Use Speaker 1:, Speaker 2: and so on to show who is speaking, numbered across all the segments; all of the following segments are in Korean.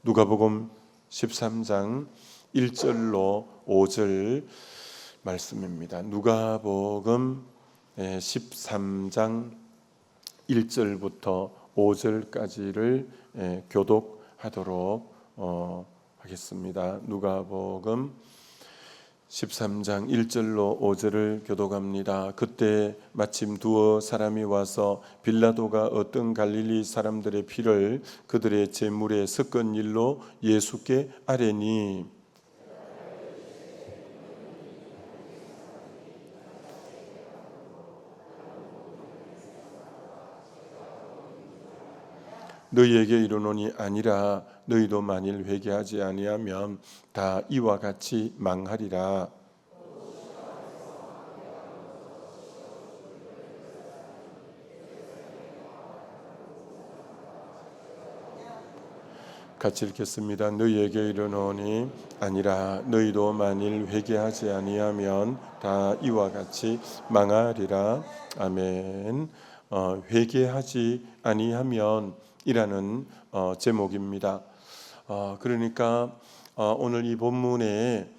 Speaker 1: 누가복음 13장 1절로 5절 말씀입니다. 누가복음 13장 1절부터 5절까지를 교독하도록 하겠습니다. 누가복음 13장 1절로 5절을 교독합니다. 그때 마침 두어 사람이 와서 빌라도가 어떤 갈릴리 사람들의 피를 그들의 제물에 섞은 일로 예수께 아뢰니 너희에게 이르노니 아니라 너희도 만일 회개하지 아니하면 다 이와 같이 망하리라. 같이 읽겠습니다. 너희에게 이르노니 아니라 너희도 만일 회개하지 아니하면 다 이와 같이 망하리라. 아멘. 회개하지 아니하면 이라는 제목입니다. 그러니까 오늘 이 본문에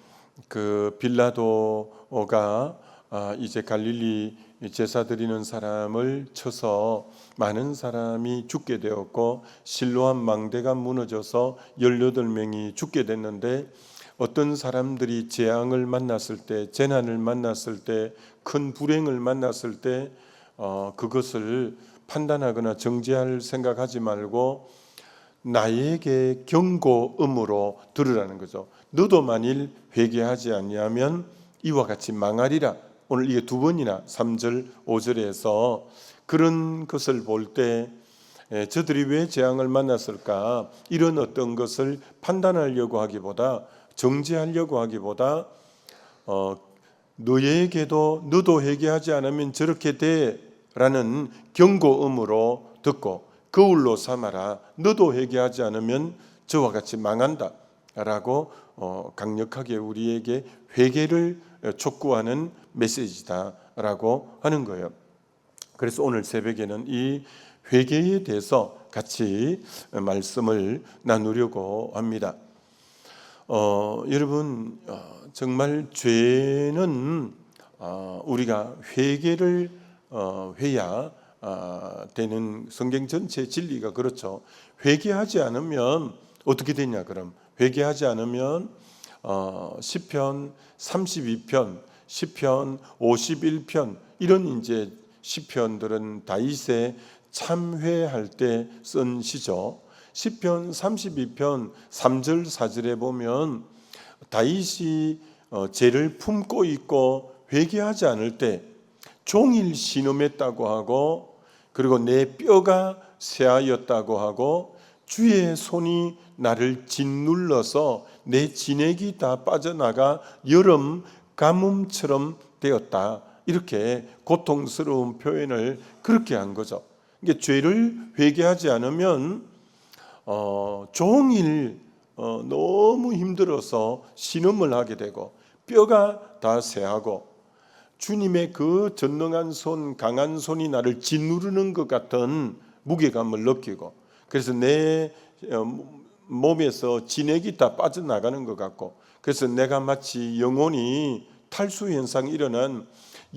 Speaker 1: 그 빌라도가 이제 갈릴리 제사 드리는 사람을 쳐서 많은 사람이 죽게 되었고 실로암 망대가 무너져서 18명이 죽게 됐는데 어떤 사람들이 재앙을 만났을 때, 재난을 만났을 때, 큰 불행을 만났을 때 그것을 판단하거나 정죄할 생각하지 말고 나에게 경고음으로 들으라는 거죠. 너도 만일 회개하지 아니하면 이와 같이 망하리라. 오늘 이게 두 번이나 3절 5절에서 그런 것을 볼 때 저들이 왜 재앙을 만났을까, 이런 어떤 것을 판단하려고 하기보다, 정죄하려고 하기보다 너에게도 너도 회개하지 않으면 저렇게 돼 라는 경고음으로 듣고 거울로 삼아라. 너도 회개하지 않으면 저와 같이 망한다 라고 강력하게 우리에게 회개를 촉구하는 메시지다 라고 하는 거예요. 그래서 오늘 새벽에는 이 회개에 대해서 같이 말씀을 나누려고 합니다. 여러분, 정말 죄는 우리가 회개를 해야 되는 성경 전체 진리가 그렇죠. 회개하지 않으면 어떻게 되냐? 그럼 회개하지 않으면 시편 32편, 시편 51편 이런 이제 시편들은 다윗의 참회할 때 쓴 시죠. 시편 32편 3절 4절에 보면 다윗이 죄를 품고 있고 회개하지 않을 때 종일 신음했다고 하고, 그리고 내 뼈가 쇠하였다고 하고, 주의 손이 나를 짓눌러서 내 진액이 다 빠져나가 여름 가뭄처럼 되었다. 이렇게 고통스러운 표현을 그렇게 한 거죠. 이게 죄를 회개하지 않으면 종일 너무 힘들어서 신음을 하게 되고 뼈가 다 쇠하고 주님의 그 전능한 손, 강한 손이 나를 짓누르는 것 같은 무게감을 느끼고, 그래서 내 몸에서 진액이 다 빠져나가는 것 같고, 그래서 내가 마치 영혼이 탈수 현상이 일어난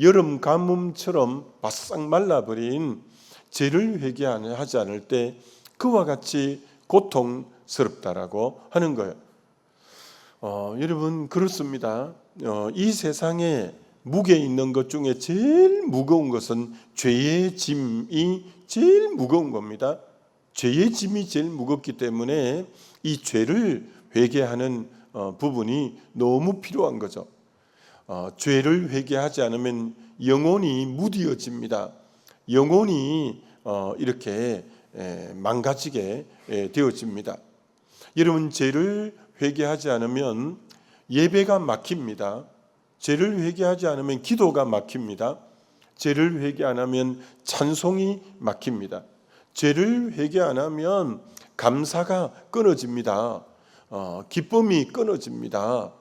Speaker 1: 여름 가뭄처럼 바싹 말라버린 죄를 회개하지 않을 때 그와 같이 고통스럽다라고 하는 거예요. 여러분, 그렇습니다. 이 세상에 무게 있는 것 중에 제일 무거운 것은 죄의 짐이 제일 무거운 겁니다. 죄의 짐이 제일 무겁기 때문에 이 죄를 회개하는 부분이 너무 필요한 거죠. 죄를 회개하지 않으면 영혼이 무디어집니다. 영혼이 이렇게 망가지게 되어집니다. 여러분, 죄를 회개하지 않으면 예배가 막힙니다. 죄를 회개하지 않으면 기도가 막힙니다. 죄를 회개 안 하면 찬송이 막힙니다. 죄를 회개 안 하면 감사가 끊어집니다. 기쁨이 끊어집니다.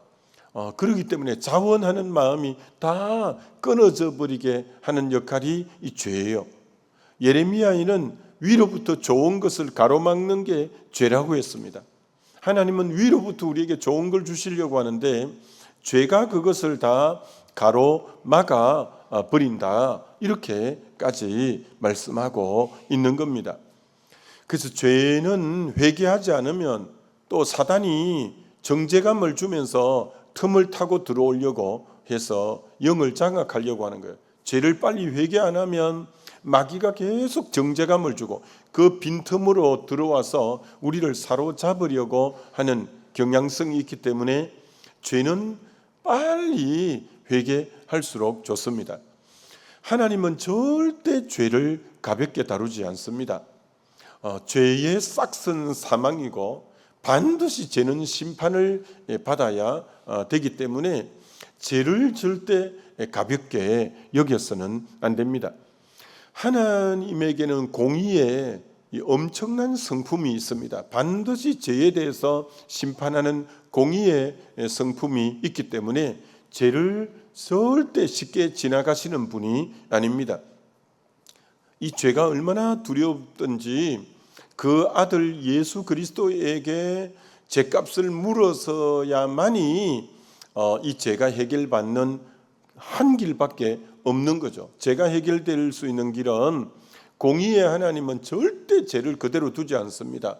Speaker 1: 그렇기 때문에 자원하는 마음이 다 끊어져 버리게 하는 역할이 이 죄예요. 예레미야는 위로부터 좋은 것을 가로막는 게 죄라고 했습니다. 하나님은 위로부터 우리에게 좋은 걸 주시려고 하는데 죄가 그것을 다 가로막아 버린다, 이렇게까지 말씀하고 있는 겁니다. 그래서 죄는 회개하지 않으면 또 사단이 정죄감을 주면서 틈을 타고 들어오려고 해서 영을 장악하려고 하는 거예요. 죄를 빨리 회개 안 하면 마귀가 계속 정죄감을 주고 그 빈틈으로 들어와서 우리를 사로잡으려고 하는 경향성이 있기 때문에 죄는 빨리 회개할수록 좋습니다. 하나님은 절대 죄를 가볍게 다루지 않습니다. 죄의 싹은 사망이고 반드시 죄는 심판을 받아야 되기 때문에 죄를 절대 가볍게 여겨서는 안 됩니다. 하나님에게는 공의의 엄청난 성품이 있습니다. 반드시 죄에 대해서 심판하는 공의의 성품이 있기 때문에 죄를 절대 쉽게 지나가시는 분이 아닙니다. 이 죄가 얼마나 두렵던지 그 아들 예수 그리스도에게 죄값을 물어서야만이 이 죄가 해결받는 한 길밖에 없는 거죠. 죄가 해결될 수 있는 길은, 공의의 하나님은 절대 죄를 그대로 두지 않습니다.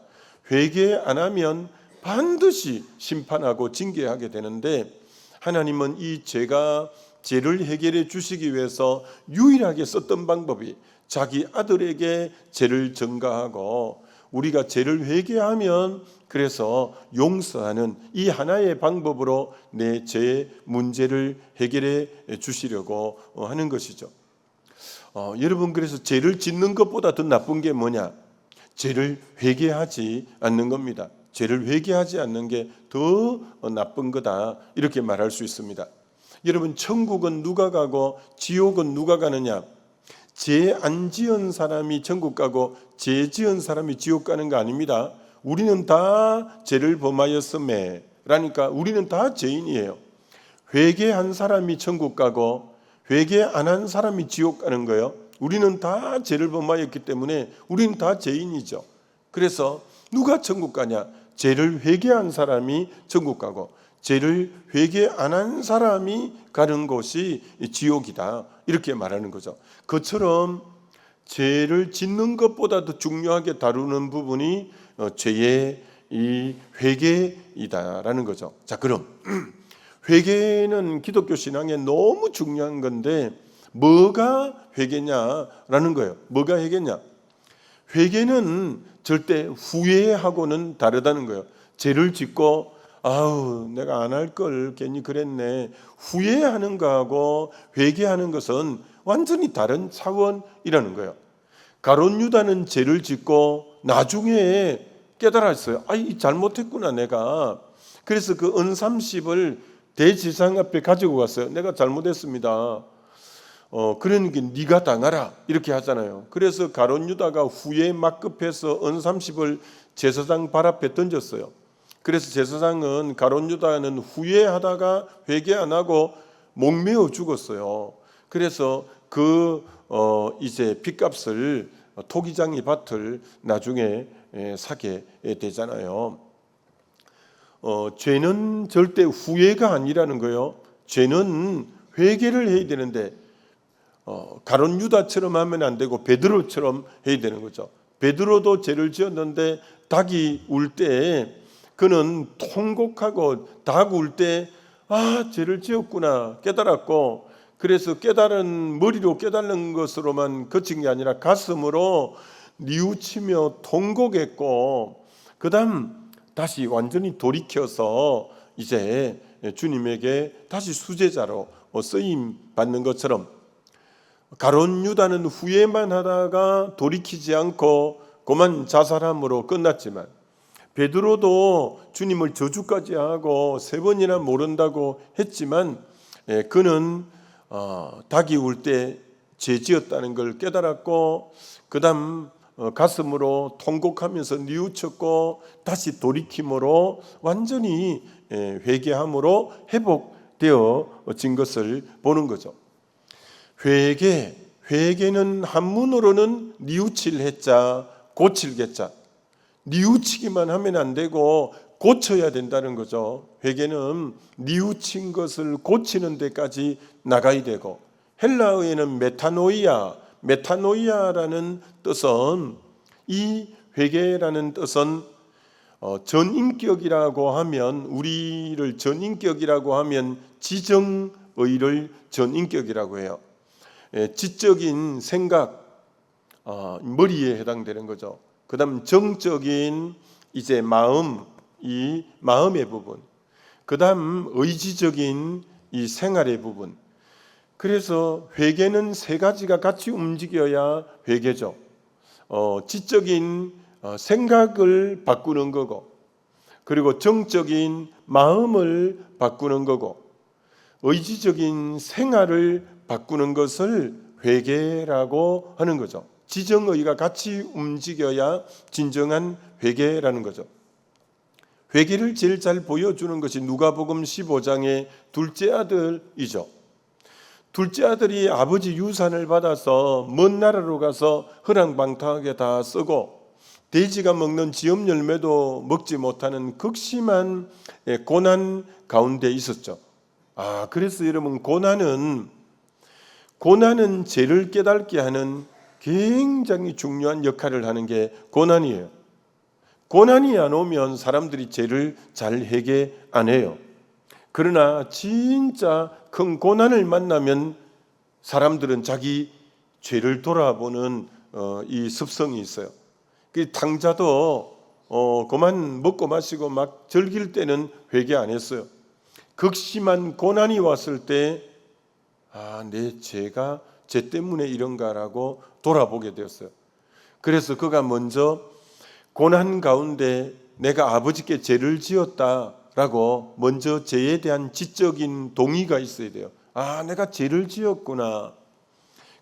Speaker 1: 회개 안 하면 반드시 심판하고 징계하게 되는데, 하나님은 이 죄를 해결해 주시기 위해서 유일하게 썼던 방법이 자기 아들에게 죄를 전가하고 우리가 죄를 회개하면 그래서 용서하는 이 하나의 방법으로 내 죄 문제를 해결해 주시려고 하는 것이죠. 여러분, 그래서 죄를 짓는 것보다 더 나쁜 게 뭐냐? 죄를 회개하지 않는 겁니다. 죄를 회개하지 않는 게 더 나쁜 거다, 이렇게 말할 수 있습니다. 여러분, 천국은 누가 가고 지옥은 누가 가느냐? 죄 안 지은 사람이 천국 가고 죄 지은 사람이 지옥 가는 거 아닙니다. 우리는 다 죄를 범하였음에, 라니까 우리는 다 죄인이에요. 회개한 사람이 천국 가고 회개 안 한 사람이 지옥 가는 거예요. 우리는 다 죄를 범하였기 때문에 우리는 다 죄인이죠. 그래서 누가 천국 가냐? 죄를 회개한 사람이 천국 가고 죄를 회개 안 한 사람이 가는 곳이 지옥이다, 이렇게 말하는 거죠. 그처럼 죄를 짓는 것보다도 중요하게 다루는 부분이 죄의 이 회개이다라는 거죠. 자, 그럼 회개는 기독교 신앙에 너무 중요한 건데 뭐가 회개냐라는 거예요. 뭐가 회개냐? 회개는 절대 후회하고는 다르다는 거예요. 죄를 짓고 아우 내가 안 할 걸 괜히 그랬네, 후회하는 거하고 회개하는 것은 완전히 다른 차원이라는 거예요. 가룟 유다는 죄를 짓고 나중에 깨달았어요. 잘못했구나 내가. 그래서 그 은 30을 대제사장 앞에 가지고 갔어요. 내가 잘못했습니다. 그러니까 네가 당하라, 이렇게 하잖아요. 그래서 가룟 유다가 후에 막 급해서 은 30을 제사장 발 앞에 던졌어요. 그래서 제사장은 가룟 유다는 후회하다가 회개 안 하고 목매어 죽었어요. 그래서 이제 빚값을 토기장이 밭을 나중에 사게 되잖아요. 죄는 절대 후회가 아니라는 거예요. 죄는 회개를 해야 되는데 가룟 유다처럼 하면 안 되고 베드로처럼 해야 되는 거죠. 베드로도 죄를 지었는데 닭이 울 때 그는 통곡하고 닭 울 때 죄를 지었구나 깨달았고, 그래서 깨달은 머리로 깨달은 것으로만 그친 게 아니라 가슴으로 뉘우치며 통곡했고, 그다음 다시 완전히 돌이켜서 이제 주님에게 다시 수제자로 쓰임 받는 것처럼, 가룟 유다는 후회만 하다가 돌이키지 않고 그만 자살함으로 끝났지만, 베드로도 주님을 저주까지 하고 3번이나 모른다고 했지만 그는 닭이 울 때 죄 지었다는 걸 깨달았고, 그 다음 가슴으로 통곡하면서 뉘우쳤고 다시 돌이킴으로 완전히 회개함으로 회복되어진 것을 보는 거죠. 회개는 한문으로는 뉘우칠 해자 고칠 개자. 뉘우치기만 하면 안 되고 고쳐야 된다는 거죠. 회개는 뉘우친 것을 고치는 데까지 나가야 되고, 헬라어에는 메타노이아라는 뜻은, 이 회개라는 뜻은 전인격이라고 하면, 우리를 전인격이라고 하면 지정의를 전인격이라고 해요. 지적인 생각, 머리에 해당되는 거죠. 그 다음 정적인 이제 마음, 이 마음의 부분, 그 다음 의지적인 이 생활의 부분. 그래서 회개는 세 가지가 같이 움직여야 회개죠. 지적인 생각을 바꾸는 거고, 그리고 정적인 마음을 바꾸는 거고, 의지적인 생활을 바꾸는 것을 회개라고 하는 거죠. 지정의가 같이 움직여야 진정한 회개라는 거죠. 회개를 제일 잘 보여주는 것이 누가복음 15장의 둘째 아들이죠. 둘째 아들이 아버지 유산을 받아서 먼 나라로 가서 허랑방탕하게 다 쓰고, 돼지가 먹는 지엽 열매도 먹지 못하는 극심한 고난 가운데 있었죠. 그래서 여러분, 고난은 죄를 깨닫게 하는 굉장히 중요한 역할을 하는 게 고난이에요. 고난이 안 오면 사람들이 죄를 잘 회개 안 해요. 그러나 진짜 큰 고난을 만나면 사람들은 자기 죄를 돌아보는 이 습성이 있어요. 그 당자도 그만 먹고 마시고 막 즐길 때는 회개 안 했어요. 극심한 고난이 왔을 때 내 죄가 죄 때문에 이런가라고 돌아보게 되었어요. 그래서 그가 먼저 고난 가운데 내가 아버지께 죄를 지었다라고 먼저 죄에 대한 지적인 동의가 있어야 돼요. 내가 죄를 지었구나.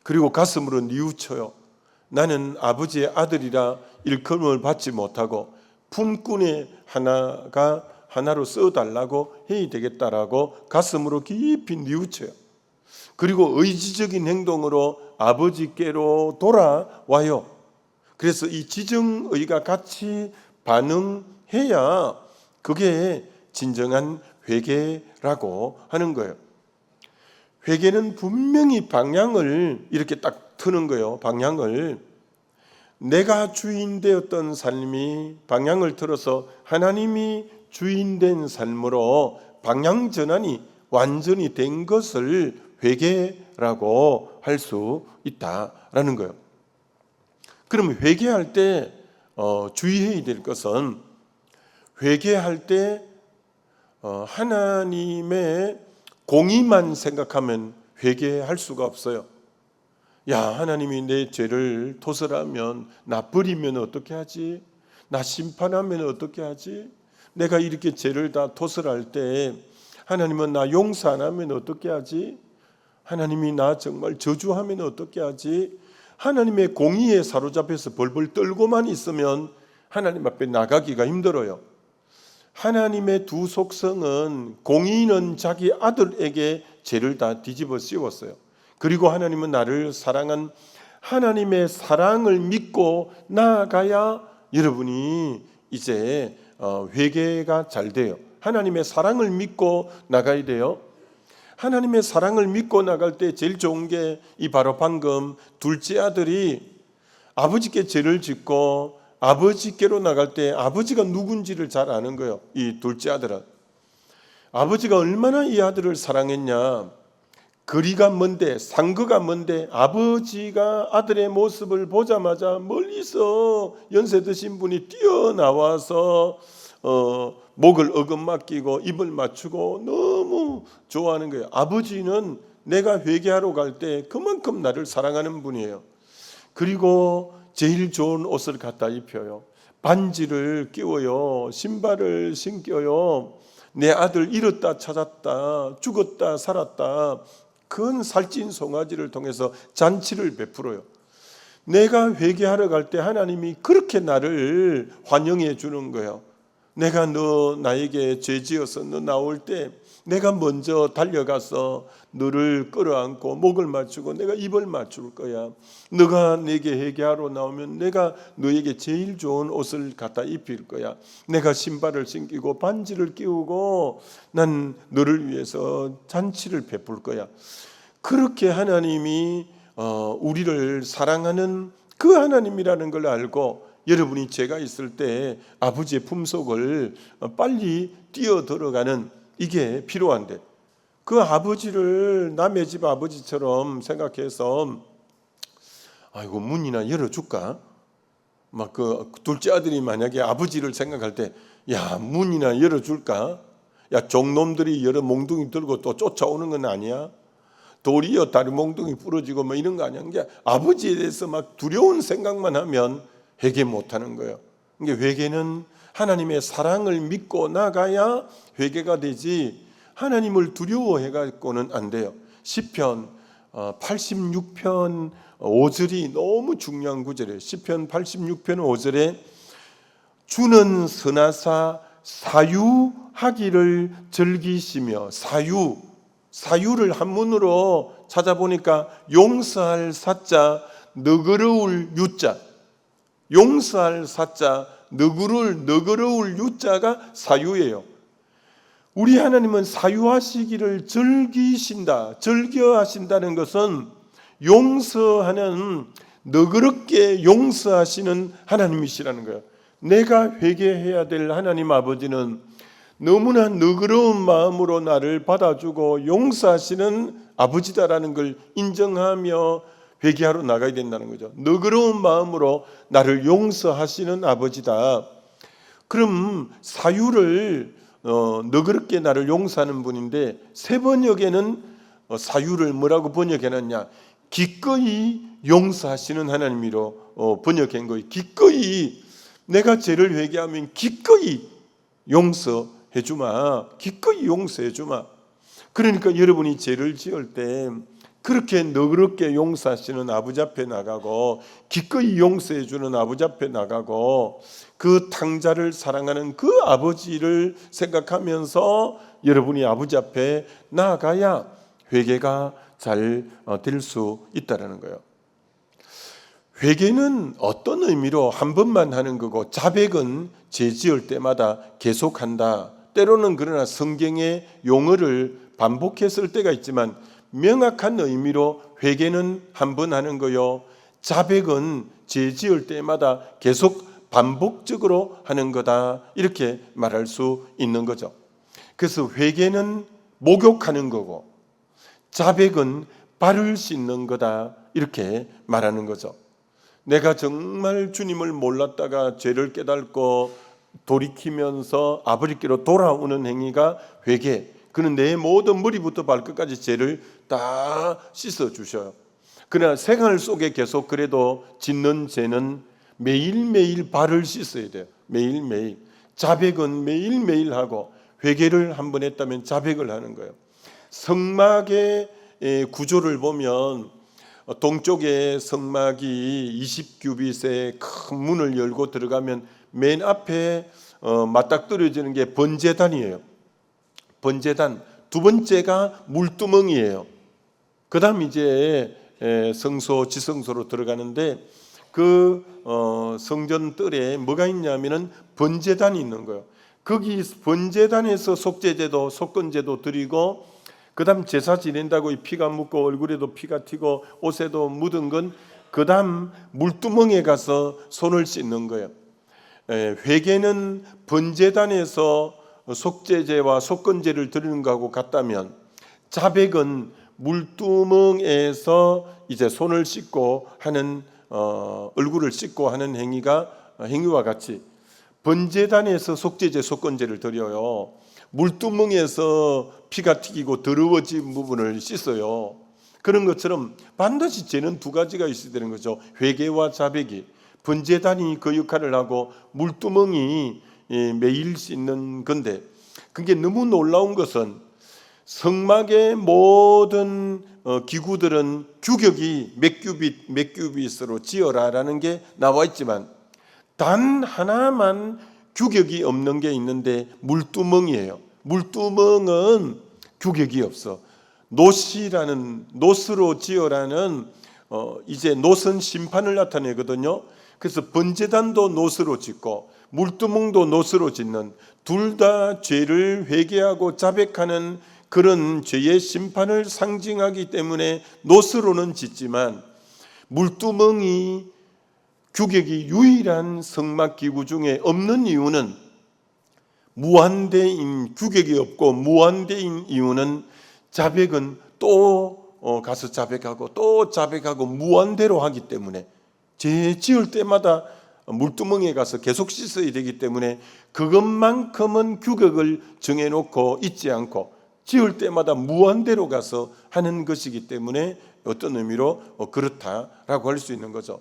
Speaker 1: 그리고 가슴으로 뉘우쳐요. 나는 아버지의 아들이라 일컬음을 받지 못하고 품꾼의 하나로 써달라고 해야 되겠다라고 가슴으로 깊이 뉘우쳐요. 그리고 의지적인 행동으로 아버지께로 돌아와요. 그래서 이 지정의가 같이 반응해야 그게 진정한 회개라고 하는 거예요. 회개는 분명히 방향을 이렇게 딱 트는 거예요. 방향을, 내가 주인 되었던 삶이 방향을 틀어서 하나님이 주인 된 삶으로 방향 전환이 완전히 된 것을 회개라고 할 수 있다라는 거예요. 그러면 회개할 때 주의해야 될 것은, 회개할 때 하나님의 공의만 생각하면 회개할 수가 없어요. 하나님이 내 죄를 토설하면, 나 버리면 어떻게 하지? 나 심판하면 어떻게 하지? 내가 이렇게 죄를 다 토설할 때 하나님은 나 용서 안 하면 어떻게 하지? 하나님이 나 정말 저주하면 어떻게 하지? 하나님의 공의에 사로잡혀서 벌벌 떨고만 있으면 하나님 앞에 나가기가 힘들어요. 하나님의 두 속성은, 공의는 자기 아들에게 죄를 다 뒤집어 씌웠어요. 그리고 하나님은 나를 사랑한 하나님의 사랑을 믿고 나아가야 여러분이 이제 회개가 잘 돼요. 하나님의 사랑을 믿고 나가야 돼요. 하나님의 사랑을 믿고 나갈 때 제일 좋은 게 이 바로 방금 둘째 아들이 아버지께 죄를 짓고 아버지께로 나갈 때 아버지가 누군지를 잘 아는 거예요. 이 둘째 아들은 아버지가 얼마나 이 아들을 사랑했냐. 거리가 먼데, 상거가 먼데 아버지가 아들의 모습을 보자마자 멀리서 연세 드신 분이 뛰어나와서 목을 어금맞기고 입을 맞추고 너무 좋아하는 거예요. 아버지는 내가 회개하러 갈 때 그만큼 나를 사랑하는 분이에요. 그리고 제일 좋은 옷을 갖다 입혀요. 반지를 끼워요. 신발을 신겨요. 내 아들 잃었다 찾았다, 죽었다 살았다, 큰 살찐 송아지를 통해서 잔치를 베풀어요. 내가 회개하러 갈 때 하나님이 그렇게 나를 환영해 주는 거예요. 내가 너 나에게 죄 지어서 너 나올 때 내가 먼저 달려가서 너를 끌어안고 목을 맞추고 내가 입을 맞출 거야. 너가 내게 회개하러 나오면 내가 너에게 제일 좋은 옷을 갖다 입힐 거야. 내가 신발을 신기고 반지를 끼우고 난 너를 위해서 잔치를 베풀 거야. 그렇게 하나님이 우리를 사랑하는 그 하나님이라는 걸 알고 여러분이 죄가 있을 때 아버지의 품속을 빨리 뛰어들어가는 이게 필요한데, 그 아버지를 남의 집 아버지처럼 생각해서 아이고 문이나 열어줄까? 막 그 둘째 아들이 만약에 아버지를 생각할 때 야 문이나 열어줄까? 야 종놈들이 여러 몽둥이 들고 또 쫓아오는 건 아니야? 도리어 다리 몽둥이 부러지고 뭐 이런 거 아니야? 그게 아버지에 대해서 막 두려운 생각만 하면 회개 못하는 거예요. 그러니까 회개는 하나님의 사랑을 믿고 나가야 회개가 되지, 하나님을 두려워해 갖고는 안 돼요. 시편 86편 5절이 너무 중요한 구절이에요. 시편 86편 5절에 주는 선하사 사유하기를 즐기시며, 사유를 한문으로 찾아보니까 용서할 사자 너그러울 유자, 용서할 사자 너그러울 유자가 사유예요. 우리 하나님은 사유하시기를 즐겨하신다는 것은 용서하는, 너그럽게 용서하시는 하나님이시라는 거예요. 내가 회개해야 될 하나님 아버지는 너무나 너그러운 마음으로 나를 받아주고 용서하시는 아버지다라는 걸 인정하며 회개하러 나가야 된다는 거죠. 너그러운 마음으로 나를 용서하시는 아버지다. 그럼 사유를 너그럽게 나를 용서하는 분인데, 새 번역에는 사유를 뭐라고 번역해놨냐? 기꺼이 용서하시는 하나님이로 번역한 거예요. 기꺼이, 내가 죄를 회개하면 기꺼이 용서해주마. 기꺼이 용서해주마. 그러니까 여러분이 죄를 지을 때 그렇게 너그럽게 용서하시는 아버지 앞에 나가고 기꺼이 용서해주는 아버지 앞에 나가고 그 탕자를 사랑하는 그 아버지를 생각하면서 여러분이 아버지 앞에 나아가야 회개가 잘 될 수 있다는 거예요. 회개는 어떤 의미로 한 번만 하는 거고, 자백은 죄 지을 때마다 계속한다. 때로는 그러나 성경의 용어를 반복했을 때가 있지만 명확한 의미로 회개는 한 번 하는 거요, 자백은 죄 지을 때마다 계속 반복적으로 하는 거다, 이렇게 말할 수 있는 거죠. 그래서 회개는 목욕하는 거고 자백은 발을 씻는 거다, 이렇게 말하는 거죠. 내가 정말 주님을 몰랐다가 죄를 깨닫고 돌이키면서 아버지께로 돌아오는 행위가 회개. 그는 내 모든 머리부터 발끝까지 죄를 다 씻어 주셔요. 그러나 생활 속에 계속 그래도 짓는 죄는 매일매일 발을 씻어야 돼요. 매일매일. 자백은 매일매일 하고 회개를 한 번 했다면 자백을 하는 거예요. 성막의 구조를 보면 동쪽에 성막이 20규빗의 큰 문을 열고 들어가면 맨 앞에 맞닥뜨려지는 게 번제단이에요. 번제단. 두 번째가 물두멍이에요. 그 다음 이제 성소, 지성소로 들어가는데 그 성전 뜰에 뭐가 있냐면은 번제단이 있는 거예요. 거기 번제단에서 속죄제도, 속건제도 드리고, 그 다음 제사 지낸다고 피가 묻고 얼굴에도 피가 튀고 옷에도 묻은 건 그 다음 물두멍에 가서 손을 씻는 거예요. 회개는 번제단에서 속죄제와 속건제를 드리는 것하고 같다면, 자백은 물두멍에서 이제 손을 씻고 하는 얼굴을 씻고 하는 행위와 같이 번제단에서 속죄제, 속건제를 드려요. 물두멍에서 피가 튀기고 더러워진 부분을 씻어요. 그런 것처럼 반드시 죄는 두 가지가 있어야 되는 거죠. 회개와 자백이. 번제단이 그 역할을 하고 물두멍이 매일 씻는 건데, 그게 너무 놀라운 것은 성막의 모든 기구들은 규격이 몇 규빗으로 지어라라는 게 나와 있지만 단 하나만 규격이 없는 게 있는데 물두멍이에요. 물두멍은 규격이 없어. 노스로 지어라는 이제 노선 심판을 나타내거든요. 그래서 번제단도 노스로 짓고 물두멍도 노스로 짓는, 둘 다 죄를 회개하고 자백하는 그런 죄의 심판을 상징하기 때문에 노스로는 짓지만, 물두멍이 규격이 유일한 성막기구 중에 없는 이유는, 무한대인, 규격이 없고 무한대인 이유는 자백은 또 가서 자백하고 또 자백하고 무한대로 하기 때문에, 죄 지을 때마다 물두멍에 가서 계속 씻어야 되기 때문에 그것만큼은 규격을 정해놓고 잊지 않고 지을 때마다 무한대로 가서 하는 것이기 때문에 어떤 의미로 그렇다라고 할 수 있는 거죠.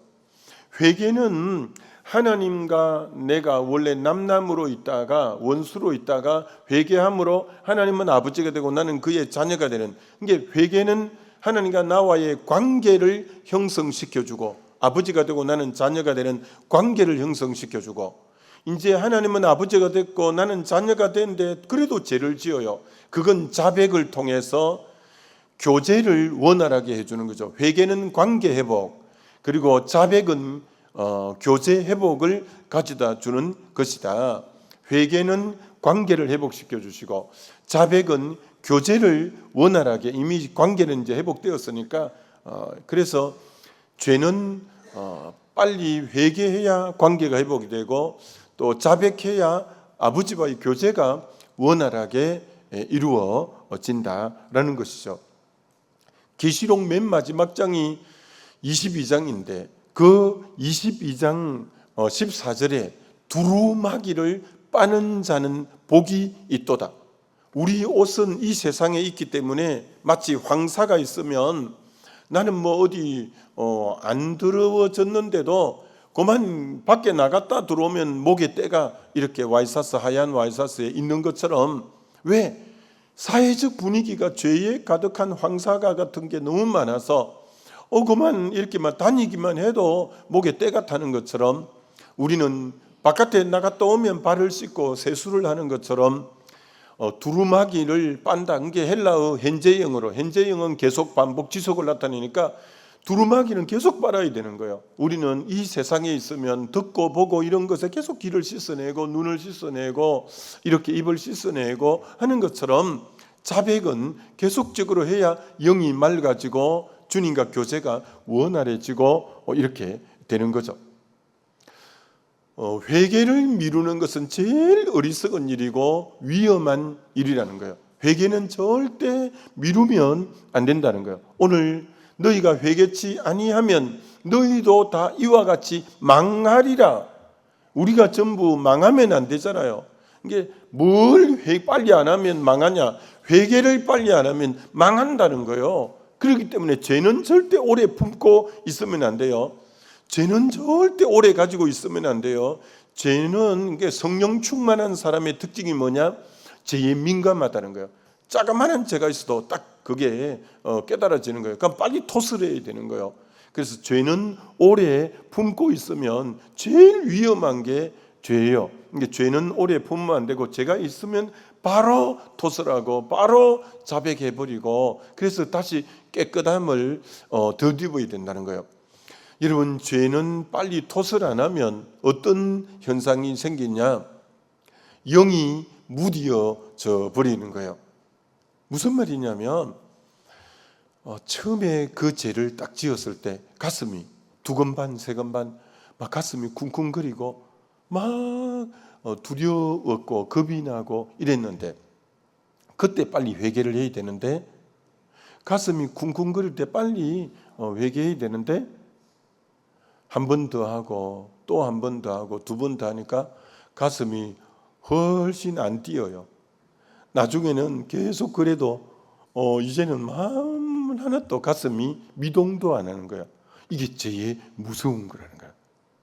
Speaker 1: 회개는 하나님과 내가 원래 남남으로 있다가 원수로 있다가 회개함으로 하나님은 아버지가 되고 나는 그의 자녀가 되는, 이게 회개는 하나님과 나와의 관계를 형성시켜주고, 아버지가 되고 나는 자녀가 되는 관계를 형성시켜주고, 이제 하나님은 아버지가 됐고 나는 자녀가 됐는데 그래도 죄를 지어요. 그건 자백을 통해서 교제를 원활하게 해주는 거죠. 회개는 관계 회복, 그리고 자백은 교제 회복을 가져다 주는 것이다. 회개는 관계를 회복시켜 주시고, 자백은 교제를 원활하게, 이미 관계는 이제 회복되었으니까 그래서 죄는 빨리 회개해야 관계가 회복이 되고, 또 자백해야 아버지와의 교제가 원활하게 이루어진다라는 것이죠. 계시록 맨 마지막 장이 22장인데 그 22장 14절에 두루마기를 빠는 자는 복이 있도다. 우리 옷은 이 세상에 있기 때문에 마치 황사가 있으면, 나는 뭐 어디 안 더러워졌는데도 그만 밖에 나갔다 들어오면 목에 때가 이렇게 와이사스, 하얀 와이사스에 있는 것처럼, 왜? 사회적 분위기가 죄에 가득한 황사가 같은 게 너무 많아서 그만 이렇게만 다니기만 해도 목에 때가 타는 것처럼, 우리는 바깥에 나갔다 오면 발을 씻고 세수를 하는 것처럼 두루마기를 빤다는 게 헬라어 현재형으로, 현재형은 계속 반복 지속을 나타내니까 두루마기는 계속 빨아야 되는 거예요. 우리는 이 세상에 있으면 듣고 보고 이런 것에 계속 귀를 씻어내고 눈을 씻어내고 이렇게 입을 씻어내고 하는 것처럼, 자백은 계속적으로 해야 영이 맑아지고 주님과 교제가 원활해지고 이렇게 되는 거죠. 회개를 미루는 것은 제일 어리석은 일이고 위험한 일이라는 거예요. 회개는 절대 미루면 안 된다는 거예요. 오늘 너희가 회개치 아니하면 너희도 다 이와 같이 망하리라. 우리가 전부 망하면 안 되잖아요. 이게 뭘 빨리 안 하면 망하냐? 회개를 빨리 안 하면 망한다는 거예요. 그렇기 때문에 죄는 절대 오래 품고 있으면 안 돼요. 죄는 절대 오래 가지고 있으면 안 돼요. 죄는 성령 충만한 사람의 특징이 뭐냐? 죄에 민감하다는 거예요. 자그마한 죄가 있어도 딱 그게 깨달아지는 거예요. 그럼 빨리 토스를 해야 되는 거예요. 그래서 죄는 오래 품고 있으면 제일 위험한 게 죄예요. 죄는 오래 품으면 안 되고, 죄가 있으면 바로 토설하고 바로 자백해버리고, 그래서 다시 깨끗함을 더입어야 된다는 거예요. 여러분, 죄는 빨리 토설 안 하면 어떤 현상이 생기냐? 영이 무디어져 버리는 거예요. 무슨 말이냐면, 처음에 그 죄를 딱 지었을 때 가슴이 두근반 세근반 막 가슴이 쿵쿵거리고 막 두려웠고 겁이 나고 이랬는데, 그때 빨리 회개를 해야 되는데, 가슴이 쿵쿵거릴 때 빨리 회개해야 되는데, 한 번 더 하고 또 한 번 더 하고 두 번 더 하니까 가슴이 훨씬 안 뛰어요. 나중에는 계속 그래도 이제는 마음 하나도 가슴이 미동도 안 하는 거야. 이게 죄의 무서운 거라는 거야.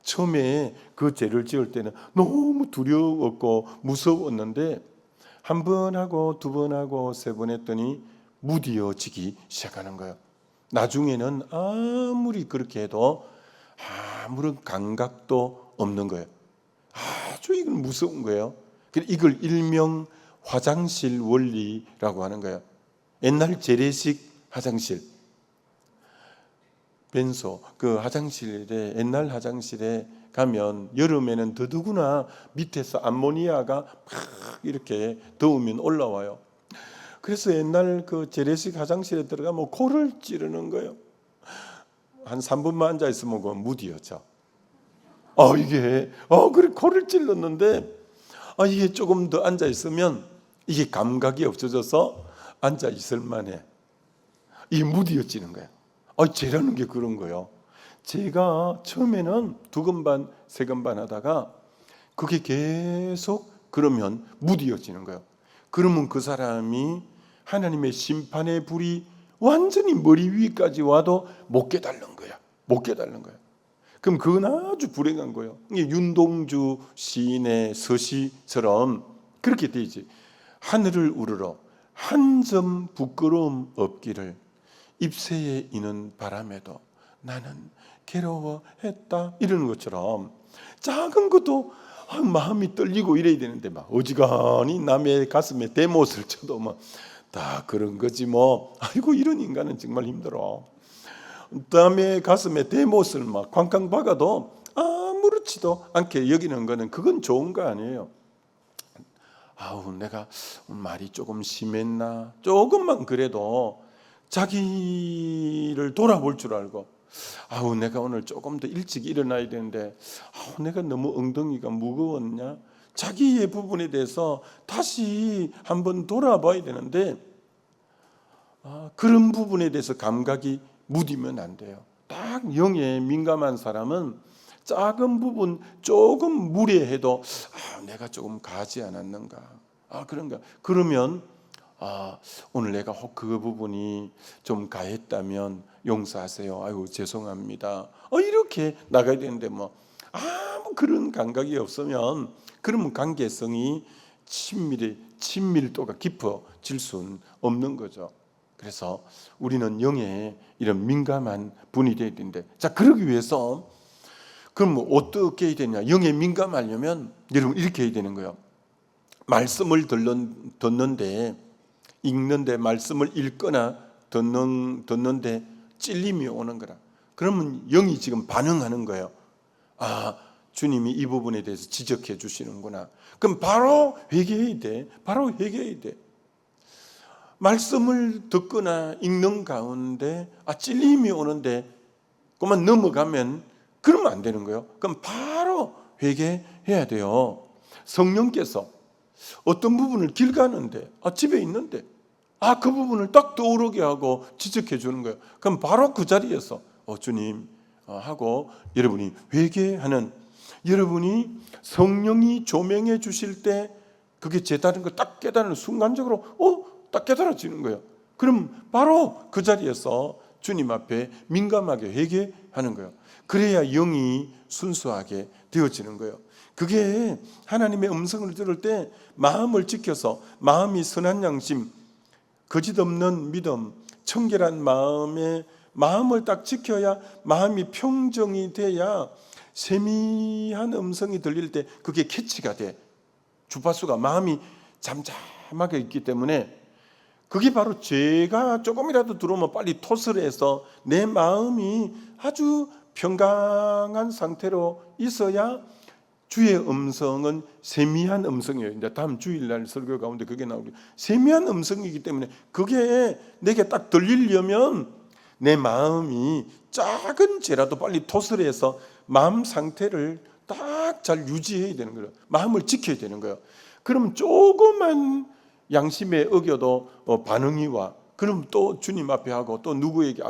Speaker 1: 처음에 그 죄를 지을 때는 너무 두려웠고 무서웠는데, 한 번 하고 두 번 하고 세 번 했더니 무디어지기 시작하는 거예요. 나중에는 아무리 그렇게 해도 아무런 감각도 없는 거예요. 아주 이건 무서운 거예요. 이걸 일명 화장실 원리라고 하는 거예요. 옛날 재래식 화장실, 변소, 그 화장실에, 옛날 화장실에 가면 여름에는 더더구나 밑에서 암모니아가 막 이렇게 더우면 올라와요. 그래서 옛날 그 재래식 화장실에 들어가면 코를 찌르는 거예요. 한 3분만 앉아 있으면 그건 무디였죠. 그래 코를 찔렀는데 이게 조금 더 앉아 있으면 이게 감각이 없어져서 앉아 있을 만해. 이게 무디어지는 거예요. 죄라는 게 그런 거예요. 제가 처음에는 2건 반, 3건 반 하다가 그게 계속 그러면 무디어지는 거예요. 그러면 그 사람이 하나님의 심판의 불이 완전히 머리 위까지 와도 못 깨달는 거야. 못 깨달는 거야. 그럼 그건 아주 불행한 거예요. 이게 윤동주 시인의 서시처럼 그렇게 되지. 하늘을 우러러 한 점 부끄러움 없기를 잎새에 이는 바람에도 나는 괴로워했다. 이러는 것처럼 작은 것도 마음이 떨리고 이래야 되는데 막 어지간히 남의 가슴에 대못을 쳐도 뭐 다 그런 거지 뭐. 아이고 이런 인간은 정말 힘들어. 남의 가슴에 대못을 막 쾅쾅 박아도 아무렇지도 않게 여기는 거는 그건 좋은 거 아니에요. 내가 말이 조금 심했나? 조금만 그래도 자기를 돌아볼 줄 알고 내가 오늘 조금 더 일찍 일어나야 되는데 내가 너무 엉덩이가 무거웠냐? 자기의 부분에 대해서 다시 한번 돌아봐야 되는데 그런 부분에 대해서 감각이 무디면 안 돼요. 딱 영에 민감한 사람은 작은 부분 조금 무례해도 내가 조금 가지 않았는가? 그런가? 그러면 오늘 내가 혹 그 부분이 좀 가했다면 용서하세요. 아이고 죄송합니다. 이렇게 나가야 되는데 뭐 아무 그런 감각이 없으면 그러면 관계성이 친밀도가 깊어질 수는 없는 거죠. 그래서 우리는 영에 이런 민감한 분이 되어야 되는데, 자 그러기 위해서 그럼 어떻게 해야 되냐? 영에 민감하려면 여러분 이렇게 해야 되는 거예요. 말씀을 듣는데 읽는데 말씀을 읽거나 듣는데 찔림이 오는 거라. 그러면 영이 지금 반응하는 거예요. 주님이 이 부분에 대해서 지적해 주시는구나. 그럼 바로 회개해야 돼. 바로 회개해야 돼. 말씀을 듣거나 읽는 가운데 찔림이 오는데 그만 넘어가면 그러면 안 되는 거예요. 그럼 바로 회개해야 돼요. 성령께서 어떤 부분을 길 가는데 집에 있는데 그 부분을 딱 떠오르게 하고 지적해 주는 거예요. 그럼 바로 그 자리에서 주님 하고 여러분이 회개하는, 여러분이 성령이 조명해 주실 때 그게 제다른 거 딱 깨달은 순간적으로 딱 깨달아지는 거예요. 그럼 바로 그 자리에서 주님 앞에 민감하게 회개하는 거예요. 그래야 영이 순수하게 되어지는 거예요. 그게 하나님의 음성을 들을 때 마음을 지켜서 마음이 선한 양심, 거짓 없는 믿음, 청결한 마음을 딱 지켜야 마음이 평정이 돼야 세미한 음성이 들릴 때 그게 캐치가 돼. 주파수가 마음이 잠잠하게 있기 때문에 그게 바로 죄가 조금이라도 들어오면 빨리 토스를 해서 내 마음이 아주 평강한 상태로 있어야 주의 음성은 세미한 음성이에요. 이제 다음 주일날 설교 가운데 그게 나오죠. 세미한 음성이기 때문에 그게 내게 딱 들리려면 내 마음이 작은 죄라도 빨리 토스를 해서 마음 상태를 딱 잘 유지해야 되는 거예요. 마음을 지켜야 되는 거예요. 그럼 조그만 양심에 어겨도 반응이 와. 그럼 또 주님 앞에 하고 또 누구에게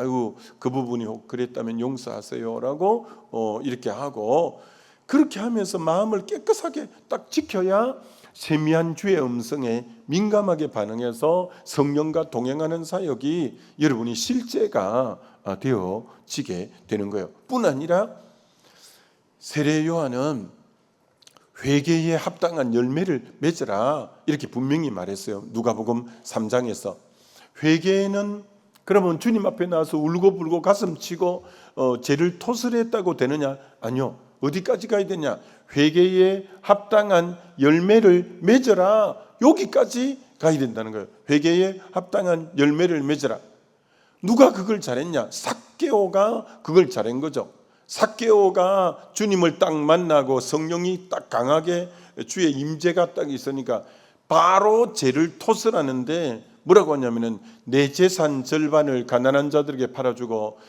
Speaker 1: 그 부분이 혹 그랬다면 용서하세요라고 이렇게 하고, 그렇게 하면서 마음을 깨끗하게 딱 지켜야 세미한 주의 음성에 민감하게 반응해서 성령과 동행하는 사역이 여러분이 실제가 되어지게 되는 거예요. 뿐 아니라 세례 요한은 회개에 합당한 열매를 맺으라 이렇게 분명히 말했어요. 누가복음 3장에서. 회개는 그러면 주님 앞에 나와서 울고불고 가슴치고 죄를 토설했다고 되느냐? 아니요. 어디까지 가야 되냐? 회개에 합당한 열매를 맺어라. 여기까지 가야 된다는 거예요. 회개에 합당한 열매를 맺어라. 누가 그걸 잘했냐? 삭개오가 그걸 잘한 거죠. 삭개오가 주님을 딱 만나고 성령이 딱 강하게 주의 임재가 딱 있으니까 바로 죄를 토설하는데 뭐라고 하냐면은 내 재산 절반을 가난한 자들에게 팔아주고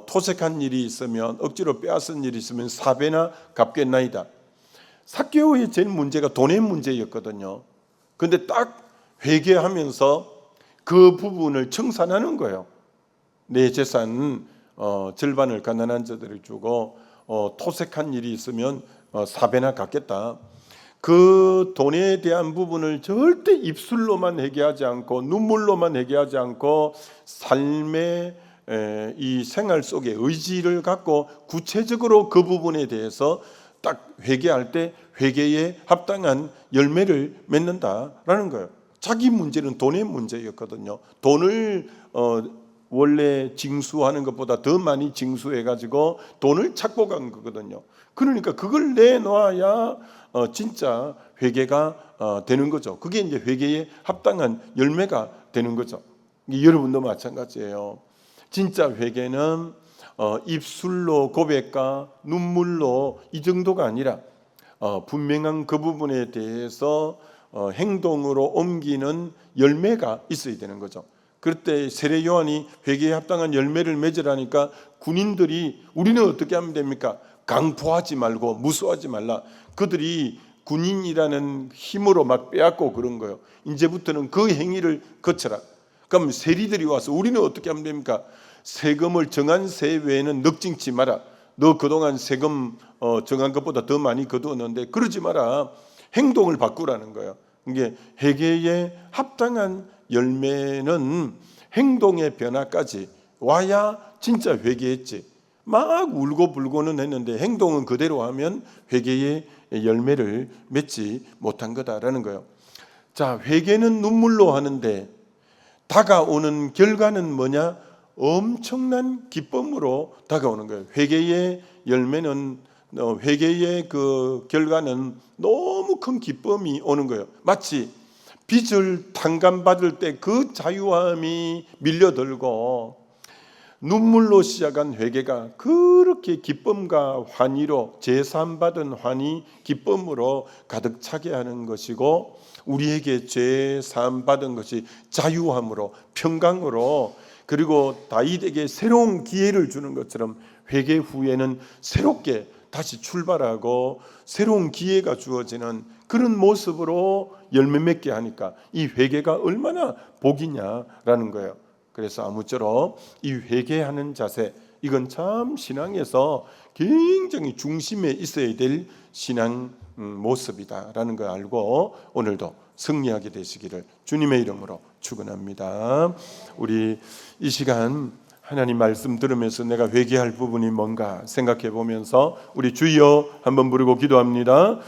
Speaker 1: 토색한 일이 있으면 억지로 빼앗은 일이 있으면 4배나 갚겠나이다. 삭개오의 제일 문제가 돈의 문제였거든요. 근데 딱 회개하면서 그 부분을 청산하는 거예요. 내 재산 절반을 가난한 자들에게 주고 토색한 일이 있으면 4배나 갚겠다. 그 돈에 대한 부분을 절대 입술로만 회개하지 않고 눈물로만 회개하지 않고 삶의 이 생활 속에 의지를 갖고 구체적으로 그 부분에 대해서 딱 회개할 때 회개에 합당한 열매를 맺는다라는 거예요. 자기 문제는 돈의 문제였거든요. 돈을 원래 징수하는 것보다 더 많이 징수해가지고 돈을 착복한 거거든요. 그러니까 그걸 내놓아야 진짜 회개가 되는 거죠. 그게 이제 회개에 합당한 열매가 되는 거죠. 여러분도 마찬가지예요. 진짜 회개는 입술로 고백과 눈물로 이 정도가 아니라 분명한 그 부분에 대해서 행동으로 옮기는 열매가 있어야 되는 거죠. 그럴 때 세례 요한이 회개에 합당한 열매를 맺으라니까 군인들이 우리는 어떻게 하면 됩니까? 강포하지 말고 무서워하지 말라. 그들이 군인이라는 힘으로 막 빼앗고 그런 거예요. 이제부터는 그 행위를 거쳐라. 그럼 세리들이 와서 우리는 어떻게 하면 됩니까? 세금을 정한 세 외에는 넉징치 마라. 너 그동안 세금 정한 것보다 더 많이 거두었는데 그러지 마라. 행동을 바꾸라는 거예요. 이게 회개에 합당한 열매는 행동의 변화까지 와야 진짜 회개했지. 막 울고불고는 했는데 행동은 그대로 하면 회개의 열매를 맺지 못한 거다라는 거예요. 자, 회개는 눈물로 하는데 다가오는 결과는 뭐냐? 엄청난 기쁨으로 다가오는 거예요. 회개의 열매는 회개의 그 결과는 너무 큰 기쁨이 오는 거예요. 마치 빚을 탕감받을 때 그 자유함이 밀려들고 눈물로 시작한 회개가 그렇게 기쁨과 환희로 제사함받은 환희 기쁨으로 가득 차게 하는 것이고 우리에게 제사함받은 것이 자유함으로 평강으로 그리고 다윗에게 새로운 기회를 주는 것처럼 회개 후에는 새롭게 다시 출발하고 새로운 기회가 주어지는 그런 모습으로 열매 맺게 하니까 이 회개가 얼마나 복이냐라는 거예요. 그래서 아무쪼록 이 회개하는 자세 이건 참 신앙에서 굉장히 중심에 있어야 될 신앙 모습이다라는 걸 알고 오늘도 승리하게 되시기를 주님의 이름으로 축원합니다. 우리 이 시간 하나님 말씀 들으면서 내가 회개할 부분이 뭔가 생각해 보면서 우리 주여 한번 부르고 기도합니다.